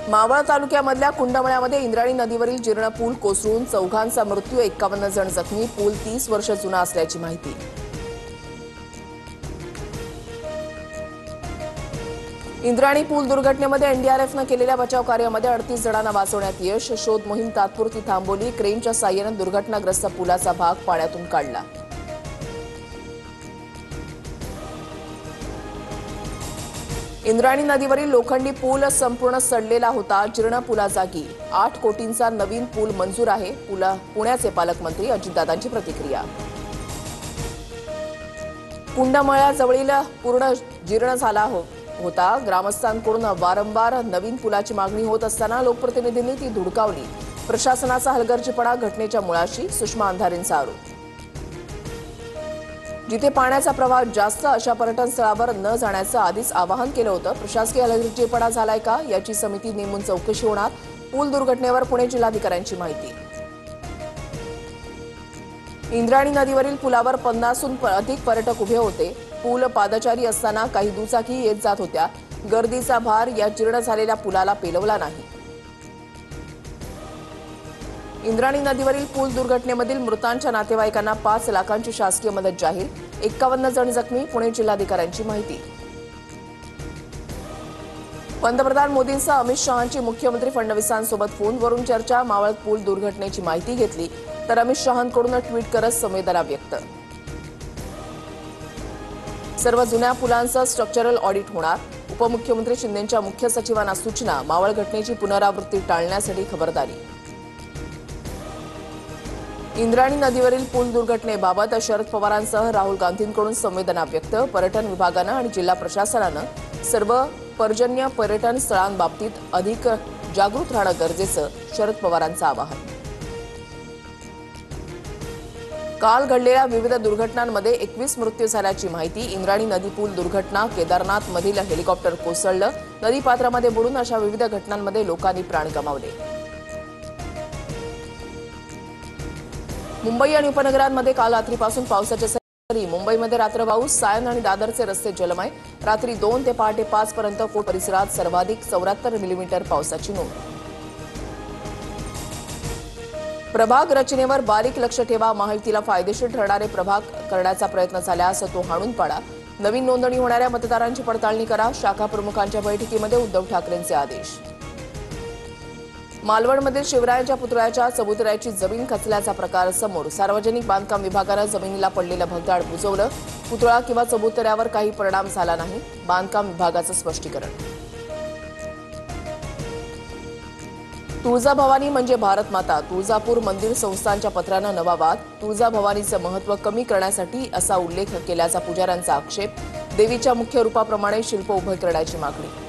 मावळ तालुक्यामधल्या कुंडमळ्यामध्ये इंद्रायणी नदीवरील जीर्ण पूल कोसळून चौघांचा मृत्यू, 51 जण जखमी. पूल 30 वर्ष जुना असल्याची माहिती. इंद्रायणी पूल दुर्घटनेमध्ये एनडीआरएफनं केलेल्या बचाव कार्यामध्ये 38 जणांना वाचवण्यात यश. शोध मोहीम तात्पुरती थांबवली. क्रेनच्या साह्यानं दुर्घटनाग्रस्त पुलाचा भाग पाण्यातून काढला. इंद्रायणी नदीवरील लोखंडी पूल संपूर्ण सडलेला होता. जीर्ण पुलाजागी 8 कोटींचा नवीन पूल मंजूर आहे. पुण्याचे पालकमंत्री अजितदादांची प्रतिक्रिया. कुंडमळ्याजवळील पूर्ण जीर्ण झाला होता. ग्रामस्थांकडून वारंवार नवीन पुलाची मागणी होत असताना लोकप्रतिनिधींनी ती धुडकावली. प्रशासनाचा हलगर्जीपणा घटनेच्या मुळाशी, सुषमा अंधारेंचा आरोप. जिथे पाण्याचा प्रवाह जास्त अशा पर्यटन स्थळावर न जाण्याचं आधीच आवाहन केलं होतं. प्रशासकीय हलगर्जीपणा झालाय का याची समिती नेमून चौकशी होणार. पूल दुर्घटनेवर पुणे जिल्हाधिकाऱ्यांची माहिती. इंद्रायणी नदीवरील पुलावर 50हून अधिक पर्यटक उभे होते. पूल पादचारी असताना काही दुचाकी येत जात होत्या. गर्दीचा भार या जीर्ण झालेल्या पुलाला पेलवला नाही. इंद्रायणी नदीवरील पूल दुर्घटनेमधील मृतांच्या नातेवाईकांना 5 लाखांची शासकीय मदत जाहीर. 51 जण जखमी. पुणे जिल्हाधिकाऱ्यांची माहिती. पंतप्रधान मोदींसह अमित शहांची मुख्यमंत्री फडणवीसांसोबत फोनवरून चर्चा. मावळ पूल दुर्घटनेची माहिती घेतली तर अमित शहांकडून ट्विट करत संवेदना व्यक्त. सर्व जुन्या पुलांचं स्ट्रक्चरल ऑडिट होणार. उपमुख्यमंत्री शिंदेंच्या मुख्य सचिवांना सूचना. मावळ घटनेची पुनरावृत्ती टाळण्यासाठी खबरदारी. इंद्रायणी नदीवरील पूल दुर्घटनेबाबत शरद पवारांसह राहुल गांधींकडून संवेदना व्यक्त. पर्यटन विभागानं आणि जिल्हा प्रशासनानं सर्व पर्जन्य पर्यटन स्थळांबाबतीत अधिक जागृत राहणं गरजेचं, शरद पवारांचं आवाहन. काल घडलेल्या विविध दुर्घटनांमध्ये 21 मृत्यू झाल्याची माहिती. इंद्रायणी नदी पूल दुर्घटना, केदारनाथमधील हेलिकॉप्टर कोसळलं, नदीपात्रामध्ये बुडून अशा विविध घटनांमध्ये लोकांनी प्राण गमावले. मुंबई आणि उपनगरांमध्ये काल रात्रीपासून पावसाच्या सरी. मुंबईमध्ये रात्र पाऊस. सायन आणि दादरचे रस्ते जलमय. रात्री 2 ते पहाटे 5 पर्यंत कोट परिसरात सर्वाधिक 74 मिलीमीटर पावसाची नोंद. प्रभाग रचनेवर बारीक लक्ष ठेवा. महायुतीला फायदेशीर ठरणारे प्रभाग करण्याचा प्रयत्न झाल्यास तो हाणून पाडा. नवीन नोंदणी होणाऱ्या मतदारांची पडताळणी करा. शाखा प्रमुखांच्या बैठकीमध्ये उद्धव ठाकरेंचे आदेश. मालवणमधील शिवरायांच्या पुतळ्याच्या चबुतऱ्याची जमीन खचल्याचा प्रकार समोर. सार्वजनिक बांधकाम विभागानं जमिनीला पडलेलं भगदाड बुजवलं. पुतळा किंवा चबुतऱ्यावर काही परिणाम झाला नाही. बांधकाम विभागाचं स्पष्टीकरण. तुळजाभवानी म्हणजे भारत माता. तुळजापूर मंदिर संस्थानच्या पत्रानं नवा वाद. तुळजाभवानीचं महत्त्व कमी करण्यासाठी असा उल्लेख केल्याचा पुजाऱ्यांचा आक्षेप. देवीच्या मुख्य रूपाप्रमाणे शिल्प उभे करण्याची मागणी.